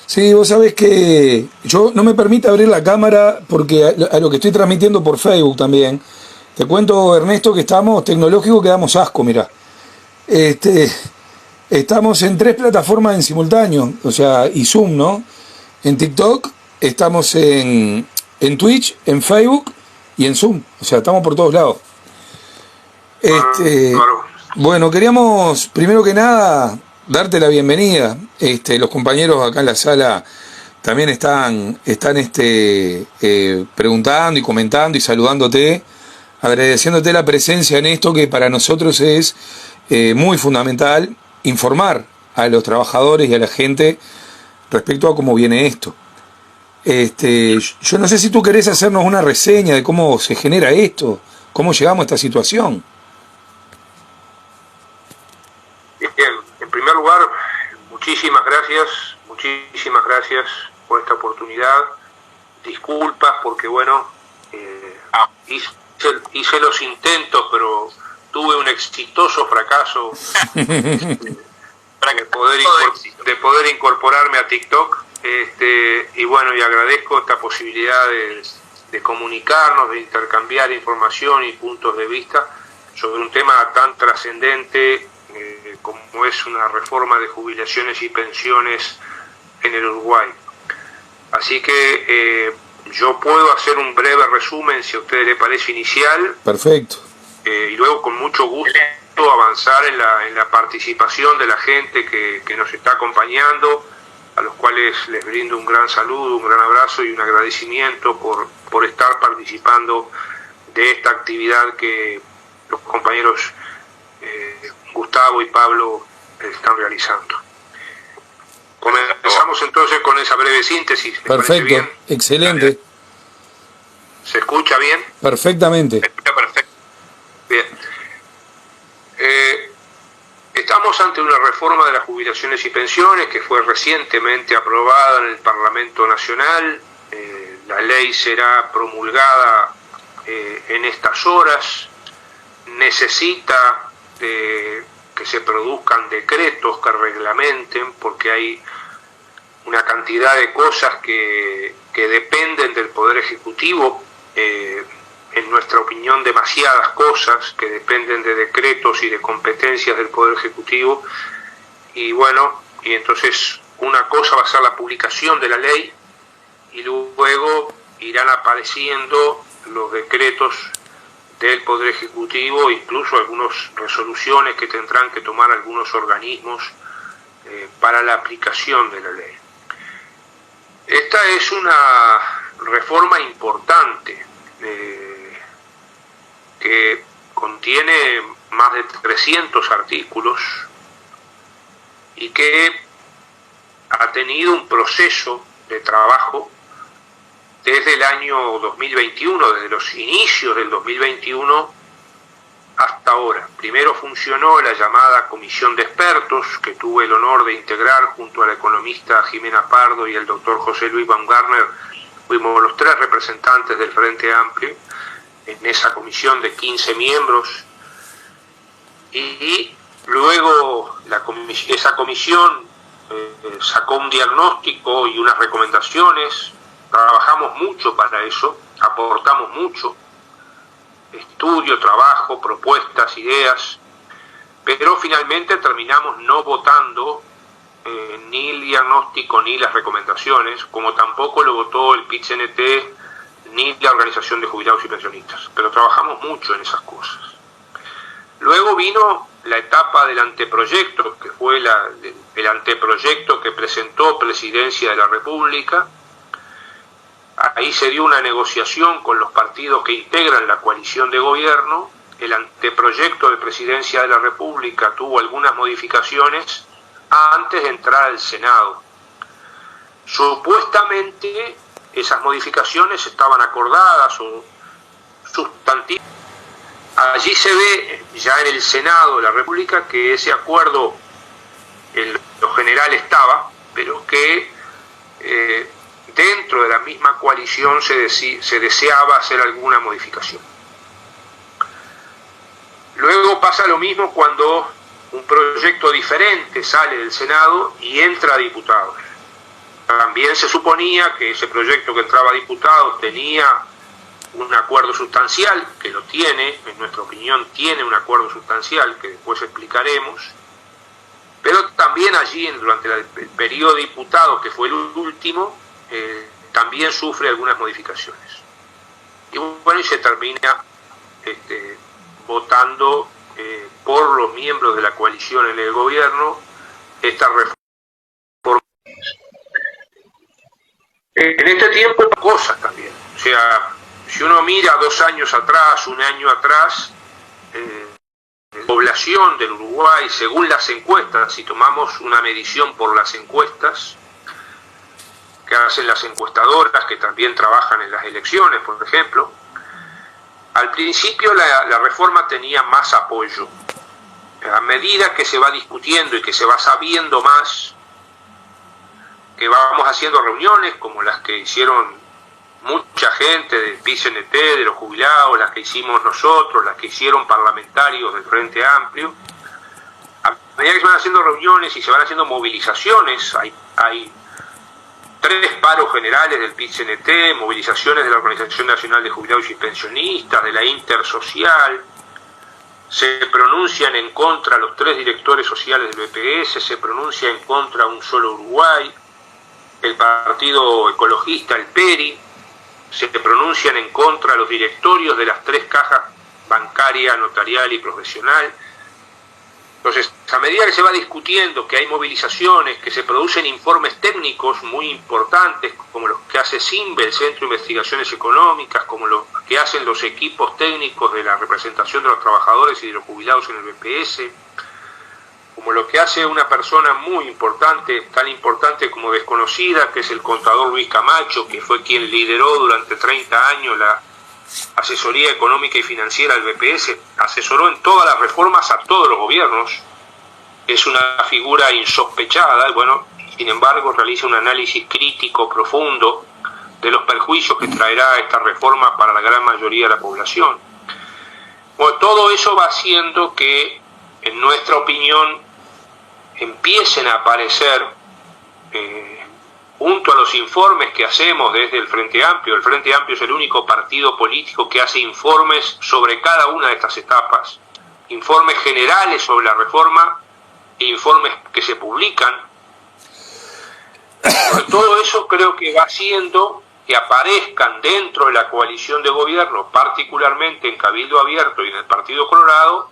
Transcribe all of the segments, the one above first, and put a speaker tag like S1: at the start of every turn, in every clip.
S1: Sí, vos sabés que yo no me permite abrir la cámara porque a lo que estoy transmitiendo por Facebook también. Te cuento, Ernesto, que estamos tecnológicos, que damos asco, mira. Este, estamos en tres plataformas en simultáneo, o sea, y Zoom, ¿no? En TikTok, estamos en Twitch, en Facebook y en Zoom. O sea, estamos por todos lados. Este,
S2: Claro.
S1: bueno, queríamos, primero que nada, darte la bienvenida. Los compañeros acá en la sala también están preguntando y comentando y saludándote, agradeciéndote la presencia en esto que para nosotros es muy fundamental, informar a los trabajadores y a la gente respecto a cómo viene esto. Yo no sé si tú querés hacernos una reseña de cómo se genera esto, cómo llegamos a esta situación.
S2: Bien, en primer lugar, muchísimas gracias por esta oportunidad. Disculpas porque, bueno, hice los intentos, pero tuve un exitoso fracaso de poder incorporarme a TikTok. Y bueno, y agradezco esta posibilidad de comunicarnos, de intercambiar información y puntos de vista sobre un tema tan trascendente como es una reforma de jubilaciones y pensiones en el Uruguay. Así que yo puedo hacer un breve resumen, si a ustedes les parece, inicial.
S1: Perfecto.
S2: Y luego con mucho gusto avanzar en la participación de la gente que nos está acompañando, a los cuales les brindo un gran saludo, un gran abrazo y un agradecimiento por estar participando de esta actividad que los compañeros Gustavo y Pablo están realizando. Comenzamos entonces con esa breve síntesis.
S1: Perfecto,
S2: bien?
S1: Excelente.
S2: ¿Se escucha bien?
S1: Perfectamente.
S2: Se escucha perfecto. Bien. Estamos ante una reforma de las jubilaciones y pensiones que fue recientemente aprobada en el Parlamento Nacional. La ley será promulgada en estas horas. Necesita que se produzcan decretos que reglamenten, porque hay una cantidad de cosas que dependen del Poder Ejecutivo, en nuestra opinión demasiadas cosas que dependen de decretos y de competencias del Poder Ejecutivo, y bueno, y entonces una cosa va a ser la publicación de la ley y luego irán apareciendo los decretos del Poder Ejecutivo, incluso algunas resoluciones que tendrán que tomar algunos organismos para la aplicación de la ley. Esta es una reforma importante que contiene más de 300 artículos y que ha tenido un proceso de trabajo desde el año 2021, desde los inicios del 2021 hasta ahora. Primero funcionó la llamada Comisión de Expertos, que tuve el honor de integrar junto a la economista Jimena Pardo y el doctor José Luis Baumgartner. Fuimos los tres representantes del Frente Amplio en esa comisión de 15 miembros. Y luego esa comisión sacó un diagnóstico y unas recomendaciones. Trabajamos mucho para eso, aportamos mucho, estudio, trabajo, propuestas, ideas, pero finalmente terminamos no votando ni el diagnóstico ni las recomendaciones, como tampoco lo votó el PIT-CNT ni la Organización de Jubilados y Pensionistas, pero trabajamos mucho en esas cosas. Luego vino la etapa del anteproyecto, que fue el anteproyecto que presentó Presidencia de la República. Ahí se dio una negociación con los partidos que integran la coalición de gobierno. El anteproyecto de Presidencia de la República tuvo algunas modificaciones antes de entrar al Senado. Supuestamente esas modificaciones estaban acordadas o sustantivas. Allí se ve ya en el Senado de la República que ese acuerdo en lo general estaba, pero que dentro de la misma coalición se deseaba hacer alguna modificación. Luego pasa lo mismo cuando un proyecto diferente sale del Senado y entra a diputados. también se suponía que ese proyecto que entraba a diputados tenía un acuerdo sustancial, que lo tiene, en nuestra opinión tiene un acuerdo sustancial, que después explicaremos, pero también allí, durante el periodo de diputados, que fue el último, también sufre algunas modificaciones. Y bueno, y se termina votando por los miembros de la coalición en el gobierno esta reforma. En este tiempo cosas también, o sea, si uno mira 2 años atrás, 1 año atrás, la población del Uruguay, según las encuestas, si tomamos una medición por las encuestas que hacen las encuestadoras, que también trabajan en las elecciones, por ejemplo, al principio la reforma tenía más apoyo. A medida que se va discutiendo y que se va sabiendo más, que vamos haciendo reuniones como las que hicieron mucha gente del PIT-CNT, de los jubilados, las que hicimos nosotros, las que hicieron parlamentarios del Frente Amplio, a medida que se van haciendo reuniones y se van haciendo movilizaciones, hay 3 paros generales del PIT-CNT, movilizaciones de la Organización Nacional de Jubilados y Pensionistas, de la Intersocial, se pronuncian en contra los 3 directores sociales del BPS, se pronuncia en contra Un Solo Uruguay, el Partido Ecologista, el PERI, se pronuncian en contra los directorios de las 3 cajas bancaria, notarial y profesional. Entonces, a medida que se va discutiendo, que hay movilizaciones, que se producen informes técnicos muy importantes, como los que hace CINVE, el Centro de Investigaciones Económicas, como los que hacen los equipos técnicos de la representación de los trabajadores y de los jubilados en el BPS, como lo que hace una persona muy importante, tan importante como desconocida, que es el contador Luis Camacho, que fue quien lideró durante 30 años la asesoría económica y financiera del BPS, asesoró en todas las reformas a todos los gobiernos, es una figura insospechada, y bueno, sin embargo realiza un análisis crítico profundo de los perjuicios que traerá esta reforma para la gran mayoría de la población. Bueno, todo eso va haciendo que, en nuestra opinión, empiecen a aparecer, junto a los informes que hacemos desde el Frente Amplio. El Frente Amplio es el único partido político que hace informes sobre cada una de estas etapas, informes generales sobre la reforma e informes que se publican. Todo eso creo que va haciendo que aparezcan dentro de la coalición de gobierno, particularmente en Cabildo Abierto y en el Partido Colorado,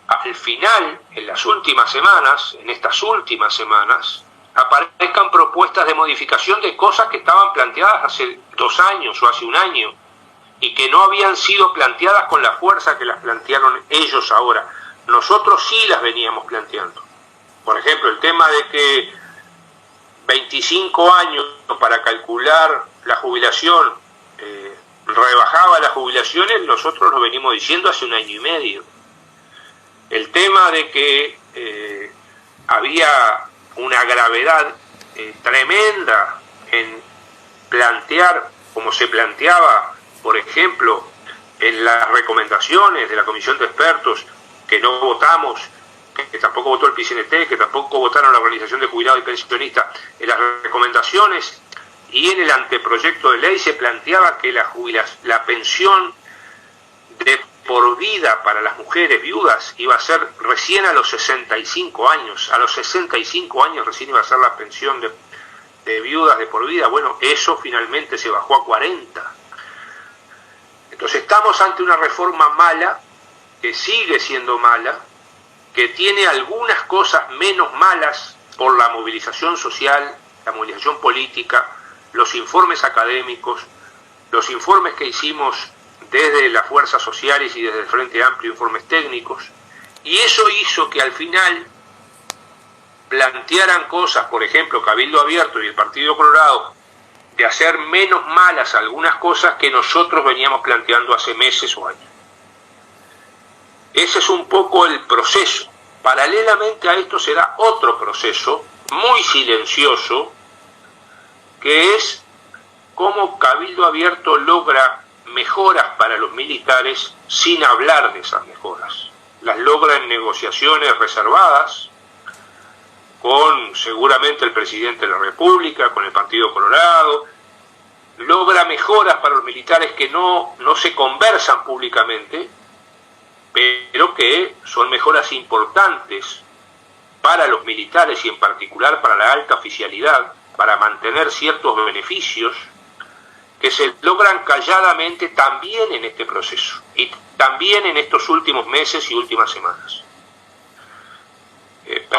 S2: al final, en las últimas semanas, en estas últimas semanas, aparezcan propuestas de modificación de cosas que estaban planteadas hace 2 años o hace 1 año y que no habían sido planteadas con la fuerza que las plantearon ellos ahora. Nosotros sí las veníamos planteando. Por ejemplo, el tema de que 25 años para calcular la jubilación rebajaba las jubilaciones, nosotros lo venimos diciendo hace 1 año y medio. El tema de que había una gravedad tremenda en plantear, como se planteaba, por ejemplo, en las recomendaciones de la Comisión de Expertos, que no votamos, que tampoco votó el PIT-CNT, que tampoco votaron la Organización de Jubilados y Pensionistas, en las recomendaciones y en el anteproyecto de ley se planteaba que la pensión de por vida para las mujeres viudas iba a ser recién a los 65 años. A los 65 años recién iba a ser la pensión de viudas de por vida. Bueno, eso finalmente se bajó a 40. Entonces estamos ante una reforma mala, que sigue siendo mala, que tiene algunas cosas menos malas por la movilización social, la movilización política, los informes académicos, los informes que hicimos desde las fuerzas sociales y desde el Frente Amplio, informes técnicos, y eso hizo que al final plantearan cosas, por ejemplo, Cabildo Abierto y el Partido Colorado, de hacer menos malas algunas cosas que nosotros veníamos planteando hace meses o años. Ese es un poco el proceso. Paralelamente a esto se da otro proceso muy silencioso, que es cómo Cabildo Abierto logra mejoras para los militares sin hablar de esas mejoras. Las logra en negociaciones reservadas, con seguramente el presidente de la República, con el Partido Colorado, logra mejoras para los militares que no se conversan públicamente, pero que son mejoras importantes para los militares y en particular para la alta oficialidad, para mantener ciertos beneficios que se logran calladamente también en este proceso y también en estos últimos meses y últimas semanas.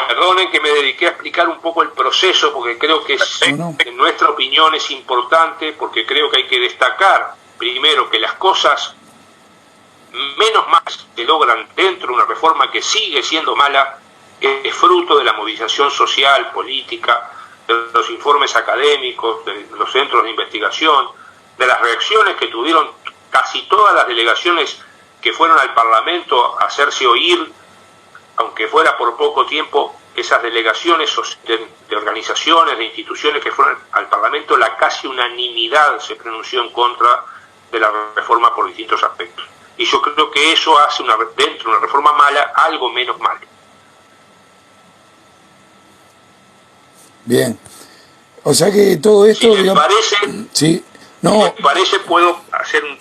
S2: Perdonen que me dediqué a explicar un poco el proceso porque creo que en nuestra opinión es importante, porque creo que hay que destacar primero que las cosas menos más se logran dentro de una reforma que sigue siendo mala, que es fruto de la movilización social, política, de los informes académicos, de los centros de investigación, de las reacciones que tuvieron casi todas las delegaciones que fueron al Parlamento a hacerse oír, aunque fuera por poco tiempo, esas delegaciones de organizaciones, de instituciones que fueron al Parlamento, la casi unanimidad se pronunció en contra de la reforma por distintos aspectos. Y yo creo que eso hace dentro de una reforma mala algo menos malo.
S1: Bien. O sea que todo esto...
S2: Si les parece,
S1: sí. No.
S2: Si les parece, puedo hacer un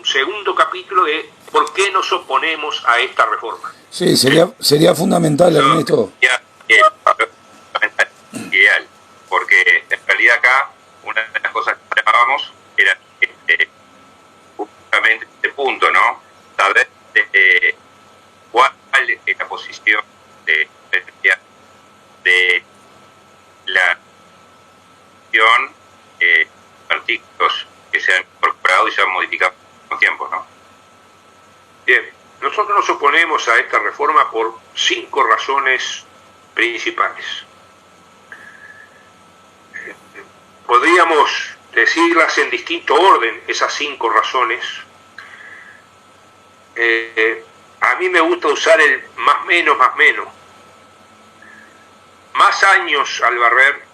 S2: segundo capítulo de por qué nos oponemos a esta reforma.
S1: Sí, sería fundamental, Ernesto.
S3: Ideal, porque en realidad acá una de las cosas que hablábamos era justamente este punto, ¿no? Saber cuál es la posición de la artículos que se han incorporado y se han modificado con tiempo, ¿no?
S2: Bien, nosotros nos oponemos a esta reforma por 5 razones principales. Podríamos decirlas en distinto orden, esas 5 razones. A mí me gusta usar el más menos, más menos. Más años al barrer,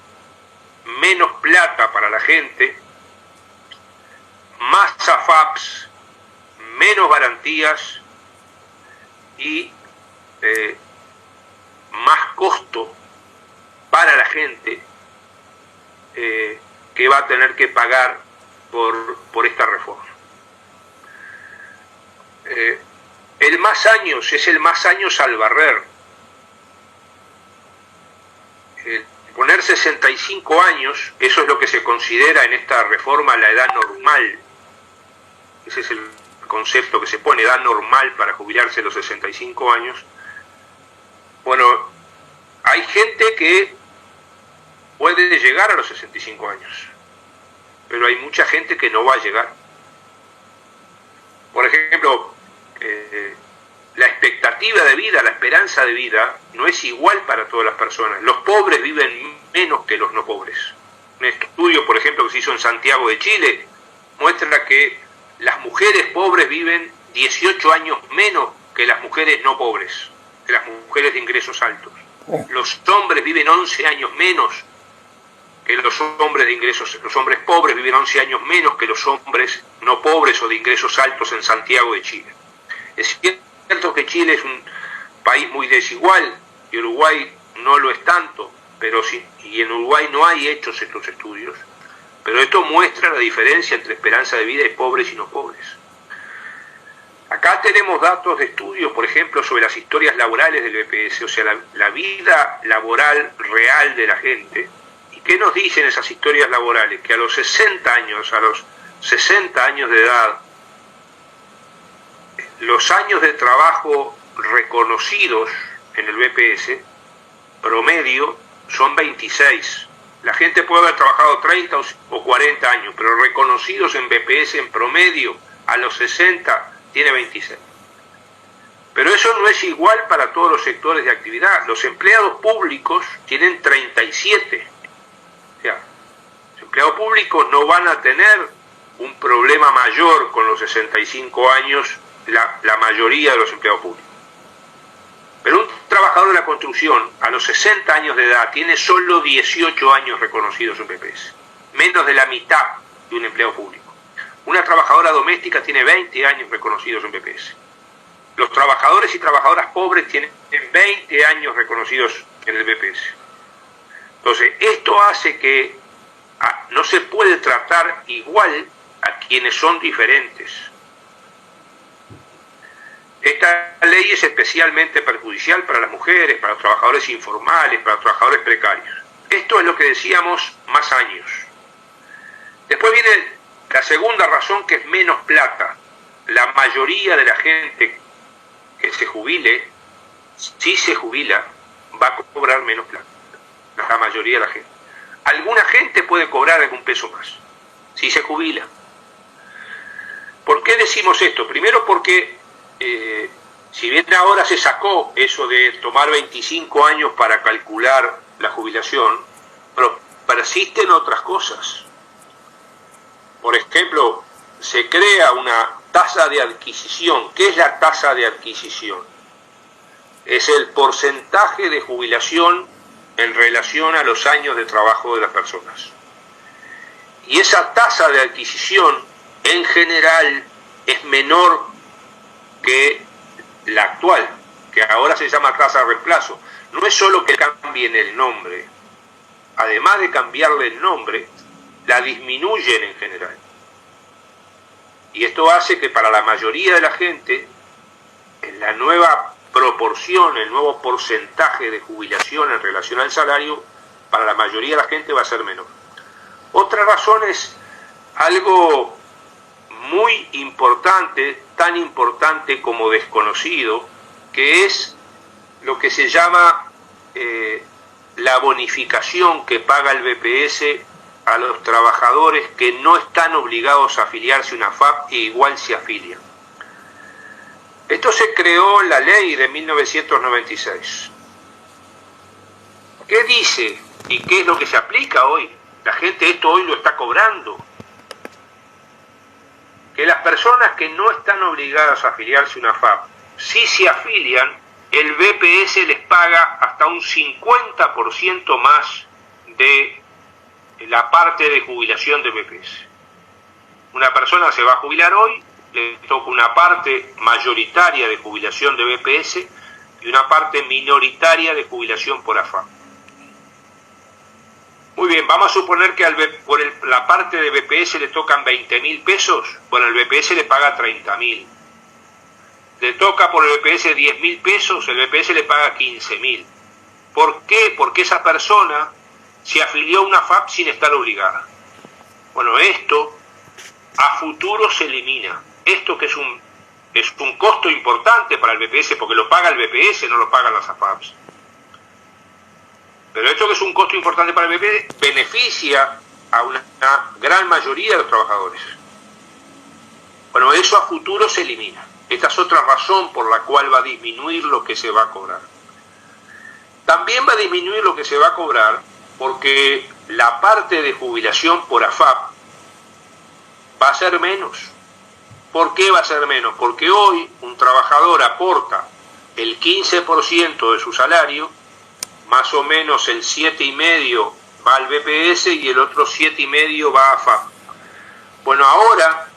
S2: menos plata para la gente, más AFAPs, menos garantías y más costo para la gente que va a tener que pagar por esta reforma. El más años es el más años al barrer. Poner 65 años, eso es lo que se considera en esta reforma la edad normal. Ese es el concepto que se pone, edad normal para jubilarse a los 65 años. Bueno, hay gente que puede llegar a los 65 años, pero hay mucha gente que no va a llegar. Por ejemplo, la expectativa de vida, la esperanza de vida no es igual para todas las personas. Los pobres viven menos que los no pobres. Un estudio, por ejemplo, que se hizo en Santiago de Chile, muestra que las mujeres pobres viven 18 años menos que las mujeres no pobres, que las mujeres de ingresos altos. Los hombres viven 11 años menos que los hombres de ingresos, los hombres pobres viven 11 años menos que los hombres no pobres o de ingresos altos en Santiago de Chile. Es cierto que Chile es un país muy desigual y Uruguay no lo es tanto, pero sí, y en Uruguay no hay hechos estos estudios, pero esto muestra la diferencia entre esperanza de vida de pobres y no pobres. Acá tenemos datos de estudios, por ejemplo, sobre las historias laborales del BPS, o sea, la vida laboral real de la gente. ¿Y qué nos dicen esas historias laborales? Que a los 60 años, a los 60 años de edad, los años de trabajo reconocidos en el BPS, promedio, son 26. La gente puede haber trabajado 30 o 40 años, pero reconocidos en BPS en promedio a los 60 tiene 26. Pero eso no es igual para todos los sectores de actividad. Los empleados públicos tienen 37. O sea, los empleados públicos no van a tener un problema mayor con los 65 años, la mayoría de los empleados públicos. Pero un trabajador de la construcción a los 60 años de edad tiene solo 18 años reconocidos en BPS, menos de la mitad de un empleado público. Una trabajadora doméstica tiene 20 años reconocidos en BPS. Los trabajadores y trabajadoras pobres tienen 20 años reconocidos en el BPS. Entonces, esto hace que no se puede tratar igual a quienes son diferentes. Esta ley es especialmente perjudicial para las mujeres, para los trabajadores informales, para los trabajadores precarios. Esto es lo que decíamos más años. Después viene la segunda razón, que es menos plata. La mayoría de la gente que se jubile, si se jubila, va a cobrar menos plata. La mayoría de la gente. Alguna gente puede cobrar algún peso más, si se jubila. ¿Por qué decimos esto? Primero porque, si bien ahora se sacó eso de tomar 25 años para calcular la jubilación, pero persisten otras cosas. Por ejemplo, se crea una tasa de adquisición. ¿Qué es la tasa de adquisición? Es el porcentaje de jubilación en relación a los años de trabajo de las personas. Y esa tasa de adquisición, en general, es menor que la actual, que ahora se llama tasa de reemplazo. No es solo que cambien el nombre, además de cambiarle el nombre, la disminuyen en general. Y esto hace que para la mayoría de la gente, en la nueva proporción, el nuevo porcentaje de jubilación en relación al salario, para la mayoría de la gente va a ser menor. Otra razón es algo muy importante, tan importante como desconocido, que es lo que se llama la bonificación que paga el BPS a los trabajadores que no están obligados a afiliarse a una FAP e igual se afilian. Esto se creó en la ley de 1996. ¿Qué dice y qué es lo que se aplica hoy? La gente esto hoy lo está cobrando. Que las personas que no están obligadas a afiliarse a una FAP, si se afilian, el BPS les paga hasta un 50% más de la parte de jubilación del BPS. Una persona se va a jubilar hoy, le toca una parte mayoritaria de jubilación de BPS y una parte minoritaria de jubilación por AFAP. Muy bien, vamos a suponer que por la parte de BPS le tocan 20.000 pesos, bueno, el BPS le paga 30.000. Le toca por el BPS 10.000 pesos, el BPS le paga 15.000. ¿Por qué? Porque esa persona se afilió a una FAP sin estar obligada. Bueno, esto a futuro se elimina. Esto que es un costo importante para el BPS, porque lo paga el BPS, no lo pagan las AFAPs. Pero esto que es un costo importante para el BPS beneficia a una gran mayoría de los trabajadores. Bueno, eso a futuro se elimina. Esta es otra razón por la cual va a disminuir lo que se va a cobrar. También va a disminuir lo que se va a cobrar porque la parte de jubilación por AFAP va a ser menos. ¿Por qué va a ser menos? Porque hoy un trabajador aporta el 15% de su salario, más o menos el 7,5% va al BPS y el otro 7,5% va a AFAP. Bueno, ahora,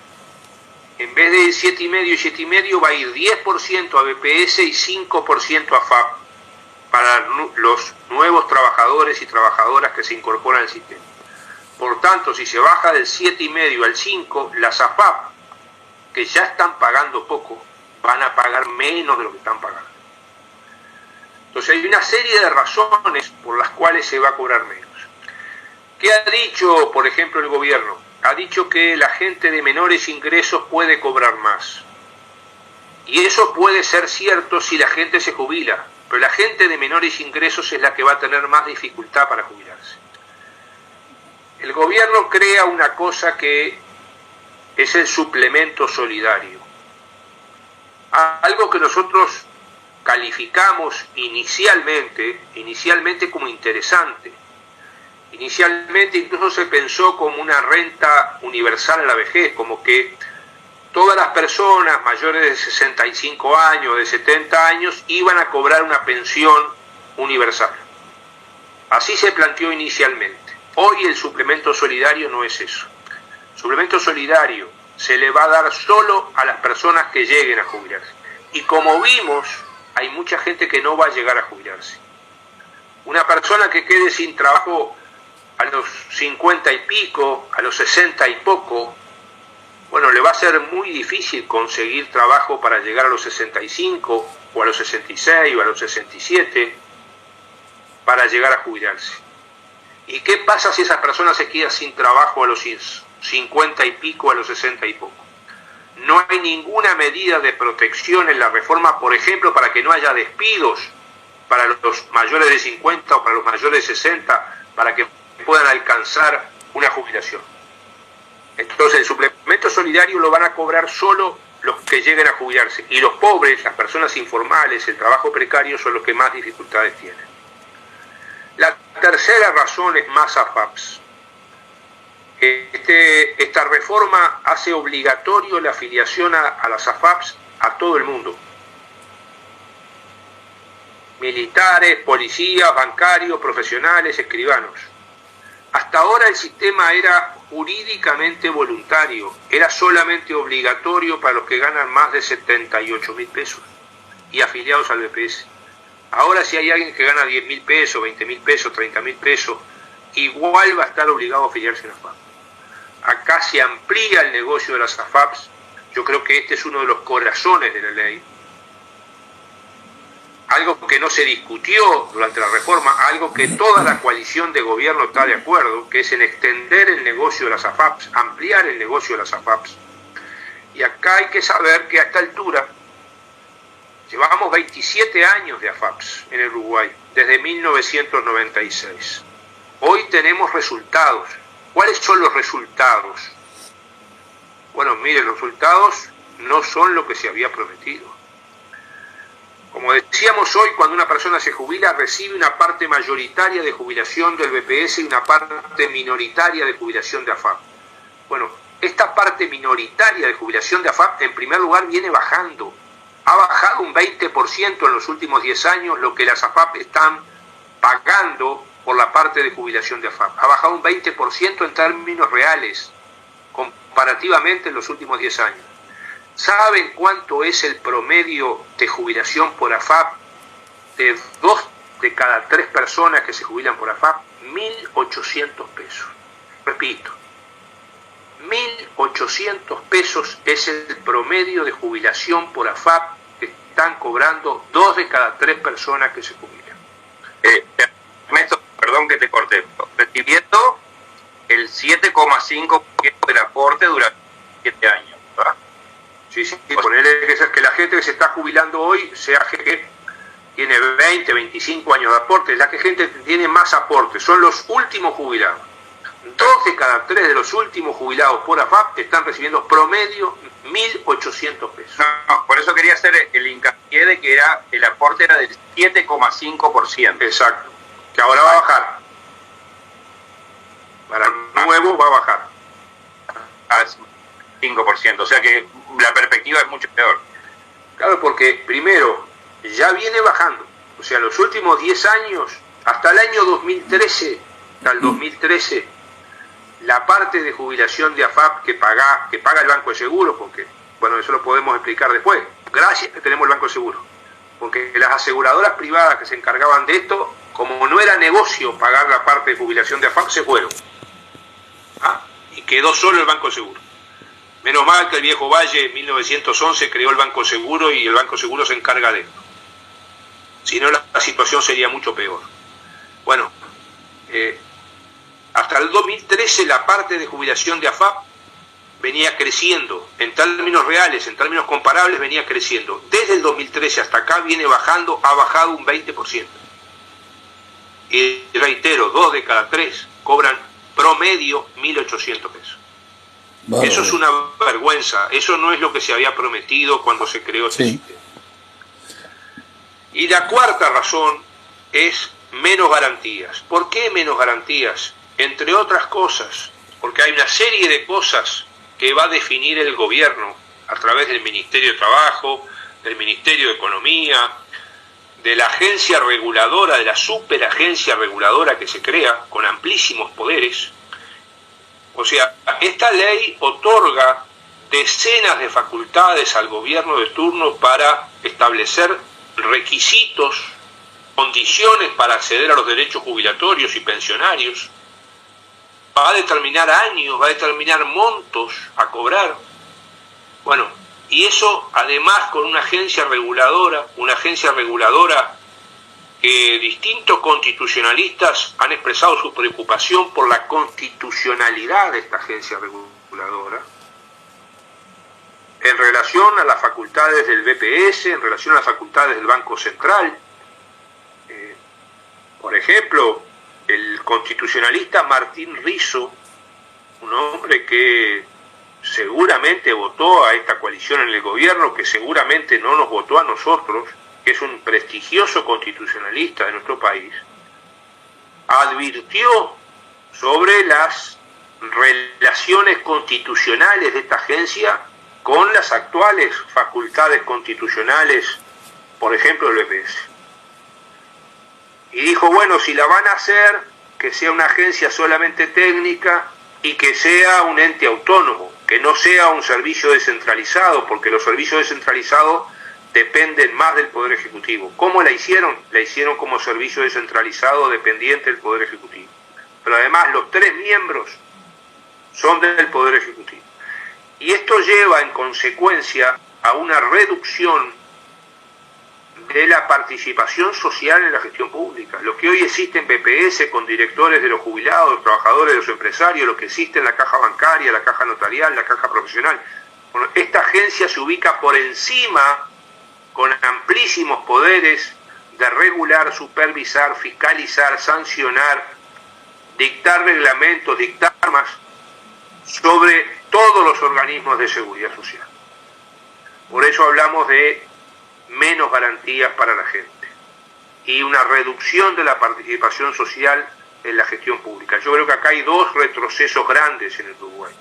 S2: en vez de 7,5% y 7,5%, va a ir 10% a BPS y 5% a AFAP para los nuevos trabajadores y trabajadoras que se incorporan al sistema. Por tanto, si se baja del 7,5% al 5%, las AFAP, que ya están pagando poco, van a pagar menos de lo que están pagando. Entonces hay una serie de razones por las cuales se va a cobrar menos. ¿Qué ha dicho, por ejemplo, el gobierno? Ha dicho que la gente de menores ingresos puede cobrar más. Y eso puede ser cierto si la gente se jubila, pero la gente de menores ingresos es la que va a tener más dificultad para jubilarse. El gobierno crea una cosa que es el suplemento solidario. Algo que nosotros calificamos inicialmente como interesante. Inicialmente incluso se pensó como una renta universal a la vejez, como que todas las personas mayores de 65 años, de 70 años, iban a cobrar una pensión universal. Así se planteó inicialmente. Hoy el suplemento solidario no es eso. El suplemento solidario se le va a dar solo a las personas que lleguen a jubilarse. Y como vimos, hay mucha gente que no va a llegar a jubilarse. Una persona que quede sin trabajo a los 50 y pico, a los 60 y poco, bueno, le va a ser muy difícil conseguir trabajo para llegar a los 65, o a los 66, o a los 67, para llegar a jubilarse. ¿Y qué pasa si esa persona se queda sin trabajo a los 50 y pico, a los 60 y poco? No hay ninguna medida de protección en la reforma, por ejemplo, para que no haya despidos para los mayores de 50 o para los mayores de 60, para que puedan alcanzar una jubilación. Entonces el suplemento solidario lo van a cobrar solo los que lleguen a jubilarse, y los pobres, las personas informales, el trabajo precario, son los que más dificultades tienen. La tercera razón es más AFAPs. Esta reforma hace obligatorio la afiliación a las AFAPs a todo el mundo. Militares, policías, bancarios, profesionales, escribanos. Hasta ahora el sistema era jurídicamente voluntario, era solamente obligatorio para los que ganan más de 78.000 pesos y afiliados al BPS. Ahora si hay alguien que gana 10.000 pesos, 20.000 pesos, 30.000 pesos, igual va a estar obligado a afiliarse a una AFAP. Acá se amplía el negocio de las AFAPs. Yo creo que este es uno de los corazones de la ley. Algo que no se discutió durante la reforma, algo que toda la coalición de gobierno está de acuerdo, que es en extender el negocio de las AFAPs, ampliar el negocio de las AFAPs. Y acá hay que saber que a esta altura llevamos 27 años de AFAPs en el Uruguay, desde 1996. Hoy tenemos resultados. ¿Cuáles son los resultados? Bueno, mire, los resultados no son lo que se había prometido. Como decíamos hoy, cuando una persona se jubila, recibe una parte mayoritaria de jubilación del BPS y una parte minoritaria de jubilación de AFAP. Bueno, esta parte minoritaria de jubilación de AFAP, en primer lugar, viene bajando. Ha bajado un 20% en los últimos 10 años lo que las AFAP están pagando por la parte de jubilación de AFAP. Ha bajado un 20% en términos reales, comparativamente en los últimos 10 años. ¿Saben cuánto es el promedio de jubilación por AFAP de 2 de cada 3 personas que se jubilan por AFAP? 1.800 pesos. Repito, 1.800 pesos es el promedio de jubilación por AFAP que están cobrando 2 de cada 3 personas que se jubilan.
S3: Ernesto, perdón que te corté. Recibiendo el 7,5% del aporte durante 7 años, ¿verdad?
S2: Sí, ponerle que la gente que se está jubilando hoy sea gente que tiene 20, 25 años de aporte, la que gente tiene más aporte, son los últimos jubilados. 2 de cada 3 de los últimos jubilados por AFAP están recibiendo promedio 1.800 pesos.
S3: No, por eso quería hacer el hincapié de que el aporte era del 7,5%.
S2: Exacto, que ahora va a bajar. Para nuevo va a bajar.
S3: Al 5%, o sea que la perspectiva es mucho peor.
S2: Claro, porque primero, ya viene bajando. O sea, los últimos 10 años, hasta el año 2013, la parte de jubilación de AFAP que paga el Banco de Seguros, porque, bueno, eso lo podemos explicar después, gracias que tenemos el Banco de Seguros, porque las aseguradoras privadas que se encargaban de esto, como no era negocio pagar la parte de jubilación de AFAP, se fueron. Y quedó solo el Banco de Seguros. Menos mal que el viejo Valle en 1911 creó el Banco Seguro y el Banco Seguro se encarga de esto. Si no, la situación sería mucho peor. Bueno, hasta el 2013 la parte de jubilación de AFAP venía creciendo, en términos reales, en términos comparables venía creciendo. Desde el 2013 hasta acá viene bajando, ha bajado un 20%. Y reitero, 2 de cada 3 cobran promedio 1.800 pesos. Vale. Eso es una vergüenza, eso no es lo que se había prometido cuando se creó este sistema. Y la cuarta razón es menos garantías. ¿Por qué menos garantías? Entre otras cosas, porque hay una serie de cosas que va a definir el gobierno a través del Ministerio de Trabajo, del Ministerio de Economía, de la agencia reguladora, de la superagencia reguladora que se crea con amplísimos poderes. O sea, esta ley otorga decenas de facultades al gobierno de turno para establecer requisitos condiciones para acceder a los derechos jubilatorios y pensionarios, va a determinar años, va a determinar montos a cobrar. Bueno, y eso además con una agencia reguladora que distintos constitucionalistas han expresado su preocupación por la constitucionalidad de esta agencia reguladora, en relación a las facultades del BPS, en relación a las facultades del Banco Central. Por ejemplo, el constitucionalista Martín Rizzo, un hombre que seguramente votó a esta coalición en el gobierno, que seguramente no nos votó a nosotros, que es un prestigioso constitucionalista de nuestro país, advirtió sobre las relaciones constitucionales de esta agencia con las actuales facultades constitucionales, por ejemplo, del BPS. Y dijo, bueno, si la van a hacer, que sea una agencia solamente técnica y que sea un ente autónomo, que no sea un servicio descentralizado, porque los servicios descentralizados dependen más del Poder Ejecutivo. ¿Cómo la hicieron? La hicieron como servicio descentralizado dependiente del Poder Ejecutivo. Pero además los 3 miembros son del Poder Ejecutivo. Y esto lleva en consecuencia a una reducción de la participación social en la gestión pública. Lo que hoy existe en BPS con directores de los jubilados, los trabajadores, de los empresarios, lo que existe en la caja bancaria, la caja notarial, la caja profesional. Bueno, esta agencia se ubica por encima, con amplísimos poderes de regular, supervisar, fiscalizar, sancionar, dictar reglamentos, dictar normas sobre todos los organismos de seguridad social. Por eso hablamos de menos garantías para la gente y una reducción de la participación social en la gestión pública. Yo creo que acá hay 2 retrocesos grandes en el Uruguay.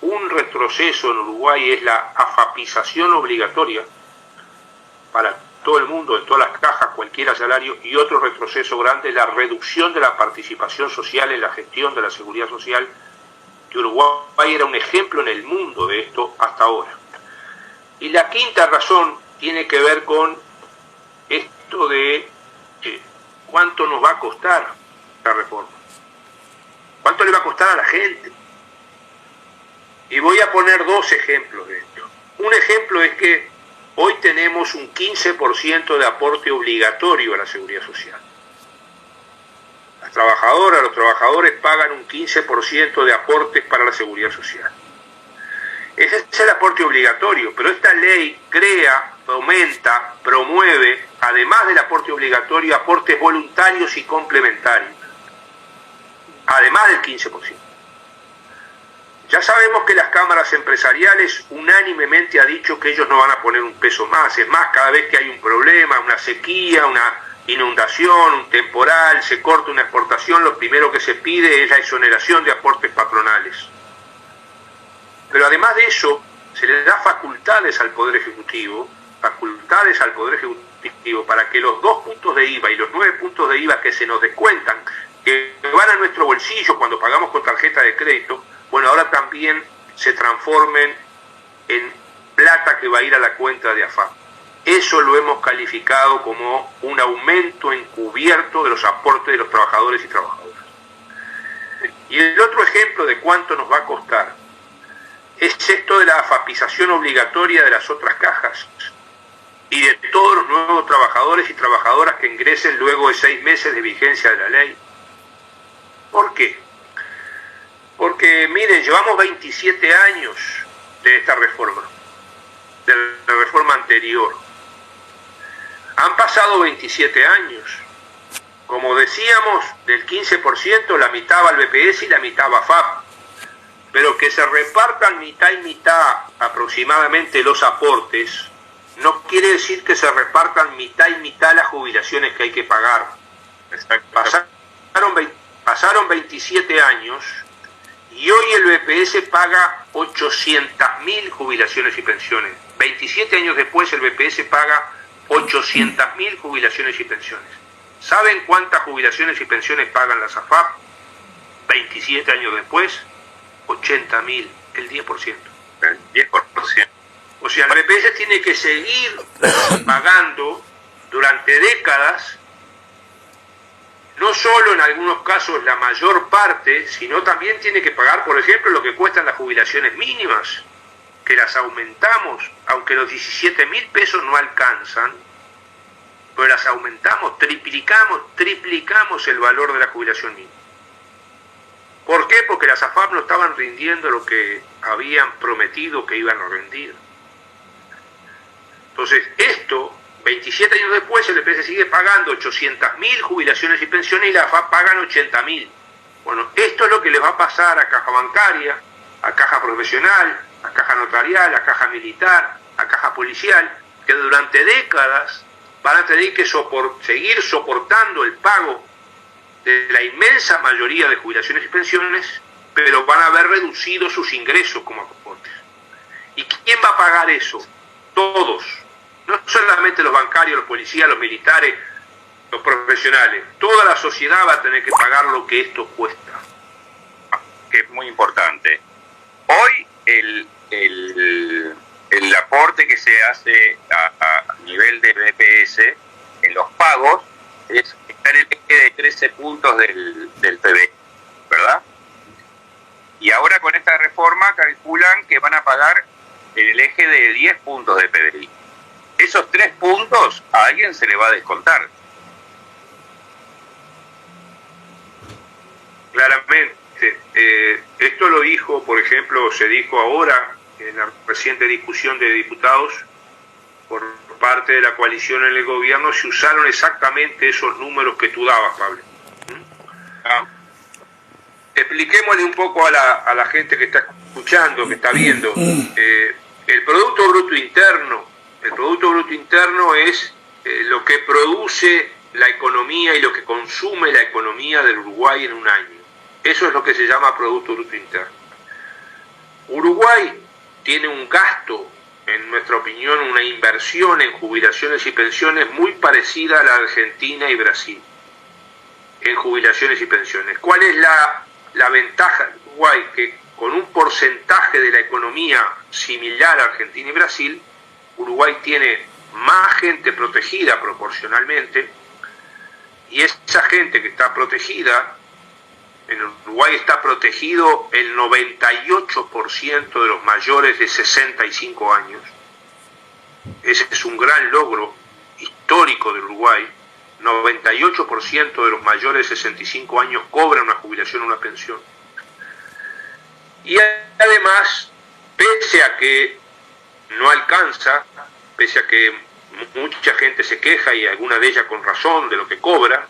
S2: Un retroceso en Uruguay es la afapización obligatoria para todo el mundo, en todas las cajas, cualquier salario, y otro retroceso grande es la reducción de la participación social en la gestión de la seguridad social, que Uruguay era un ejemplo en el mundo de esto hasta ahora. Y la quinta razón tiene que ver con esto de cuánto nos va a costar la reforma, cuánto le va a costar a la gente. Y voy a poner 2 ejemplos de esto. Un ejemplo es que hoy tenemos un 15% de aporte obligatorio a la seguridad social. Las trabajadoras, los trabajadores pagan un 15% de aportes para la seguridad social. Ese es el aporte obligatorio, pero esta ley crea, aumenta, promueve, además del aporte obligatorio, aportes voluntarios y complementarios, además del 15%. Ya sabemos que las cámaras empresariales unánimemente han dicho que ellos no van a poner un peso más. Es más, cada vez que hay un problema, una sequía, una inundación, un temporal, se corta una exportación, lo primero que se pide es la exoneración de aportes patronales. Pero además de eso, se le da facultades al Poder Ejecutivo para que los 2 puntos de IVA y los 9 puntos de IVA que se nos descuentan, que van a nuestro bolsillo cuando pagamos con tarjeta de crédito, bueno, ahora también se transformen en plata que va a ir a la cuenta de AFAP. Eso lo hemos calificado como un aumento encubierto de los aportes de los trabajadores y trabajadoras. Y el otro ejemplo de cuánto nos va a costar es esto de la afapización obligatoria de las otras cajas y de todos los nuevos trabajadores y trabajadoras que ingresen luego de 6 meses de vigencia de la ley. ¿Por qué? Porque, miren, llevamos 27 años de esta reforma, de la reforma anterior. Han pasado 27 años. Como decíamos, del 15%, la mitad va al BPS y la mitad va a FAP. Pero que se repartan mitad y mitad aproximadamente los aportes, no quiere decir que se repartan mitad y mitad las jubilaciones que hay que pagar. Pasaron 27 años y hoy el BPS paga 800.000 jubilaciones y pensiones. 27 años después el BPS paga 800.000 jubilaciones y pensiones. ¿Saben cuántas jubilaciones y pensiones pagan las AFAP? 27 años después, 80.000, el 10%.
S3: El 10%.
S2: O sea, el BPS tiene que seguir pagando durante décadas no solo en algunos casos la mayor parte, sino también tiene que pagar, por ejemplo, lo que cuestan las jubilaciones mínimas, que las aumentamos, aunque los 17.000 pesos no alcanzan, pero las aumentamos, triplicamos el valor de la jubilación mínima. ¿Por qué? Porque las AFAP no estaban rindiendo lo que habían prometido que iban a rendir. Entonces, esto, 27 años después, el EPS sigue pagando 800.000 jubilaciones y pensiones y la AFAP pagan 80.000. Bueno, esto es lo que le va a pasar a Caja Bancaria, a Caja Profesional, a Caja Notarial, a Caja Militar, a Caja Policial, que durante décadas van a tener que seguir soportando el pago de la inmensa mayoría de jubilaciones y pensiones, pero van a haber reducido sus ingresos como aportes. ¿Y quién va a pagar eso? Todos. No solamente los bancarios, los policías, los militares, los profesionales. Toda la sociedad va a tener que pagar lo que esto cuesta.
S3: Que es muy importante. Hoy el aporte que se hace a nivel de BPS en los pagos es estar en el eje de 13 puntos del PBI, ¿verdad? Y ahora con esta reforma calculan que van a pagar en el eje de 10 puntos de PBI. Esos 3 puntos a alguien se le va a descontar.
S2: Claramente. Esto lo dijo, por ejemplo, se dijo ahora en la reciente discusión de diputados por parte de la coalición en el gobierno, se usaron exactamente esos números que tú dabas, Pablo. Expliquémosle un poco a la gente que está escuchando, que está viendo. El Producto Bruto Interno es lo que produce la economía y lo que consume la economía del Uruguay en un año. Eso es lo que se llama Producto Bruto Interno. Uruguay tiene un gasto, en nuestra opinión, una inversión en jubilaciones y pensiones muy parecida a la de Argentina y Brasil, en jubilaciones y pensiones. ¿Cuál es la ventaja de Uruguay? Que con un porcentaje de la economía similar a Argentina y Brasil, Uruguay tiene más gente protegida proporcionalmente, y esa gente que está protegida, en Uruguay está protegido el 98% de los mayores de 65 años. Ese es un gran logro histórico de Uruguay. 98% de los mayores de 65 años cobran una jubilación o una pensión. Y además, pese a que no alcanza, pese a que mucha gente se queja y alguna de ellas con razón de lo que cobra,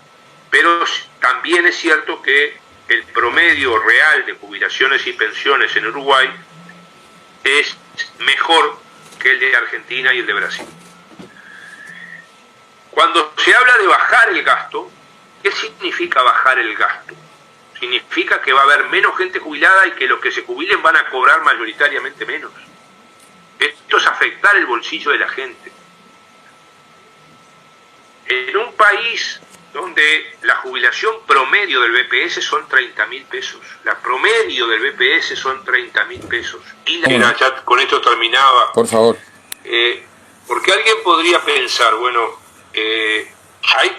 S2: pero también es cierto que el promedio real de jubilaciones y pensiones en Uruguay es mejor que el de Argentina y el de Brasil. Cuando se habla de bajar el gasto, ¿qué significa bajar el gasto? Significa que va a haber menos gente jubilada y que los que se jubilen van a cobrar mayoritariamente menos. Esto es afectar el bolsillo de la gente. En un país donde la jubilación promedio del BPS son 30.000 pesos. La promedio del BPS son 30.000 pesos. Y ya con esto terminaba.
S1: Por favor.
S2: Porque alguien podría pensar, bueno, hay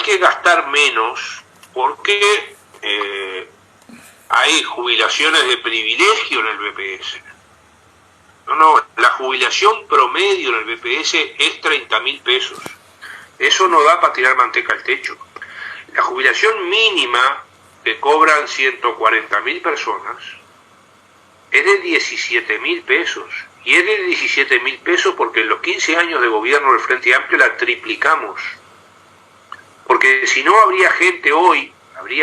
S2: que gastar menos porque hay jubilaciones de privilegio en el BPS. No, la jubilación promedio en el BPS es 30.000 pesos. Eso no da para tirar manteca al techo. La jubilación mínima que cobran 140.000 personas es de 17.000 pesos. Y es de 17.000 pesos porque en los 15 años de gobierno del Frente Amplio la triplicamos. Porque si no habría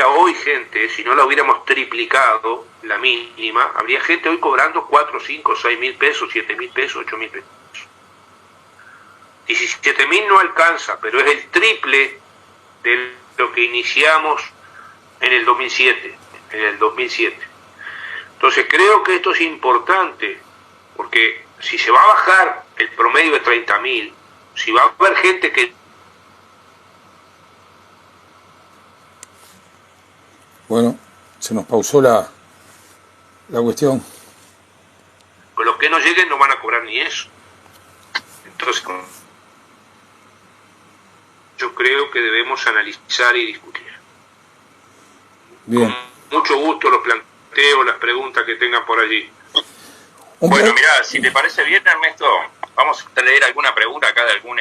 S2: hoy gente, si no la hubiéramos triplicado, la mínima, habría gente hoy cobrando 4, 5, 6.000 pesos, 7.000 pesos, 8.000 pesos. 17.000 no alcanza, pero es el triple de lo que iniciamos en el 2007. Entonces creo que esto es importante, porque si se va a bajar el promedio de 30.000, si va a haber gente que...
S1: Bueno, se nos pausó la cuestión.
S2: Pues los que no lleguen no van a cobrar ni eso. Entonces... yo creo que debemos analizar y discutir.
S1: Bien.
S2: Con mucho gusto los planteo, las preguntas que tengan por allí.
S3: Bueno, mirá, si te parece bien, Ernesto, vamos a leer alguna pregunta acá de algún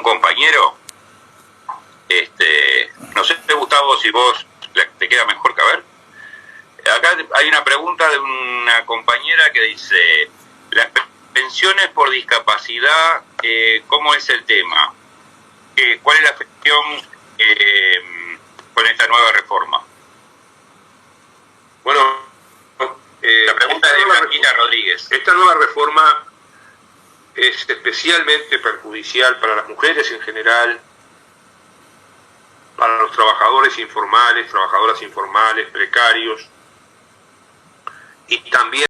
S3: compañero. No sé, Gustavo, si vos te queda mejor que a ver. Acá hay una pregunta de una compañera que dice: las pensiones por discapacidad, ¿cómo es el tema? ¿Cuál es la gestión con esta nueva reforma?
S2: Bueno,
S3: la pregunta es de Marquita Rodríguez.
S2: Esta nueva reforma es especialmente perjudicial para las mujeres en general, para los trabajadores informales, trabajadoras informales, precarios, y también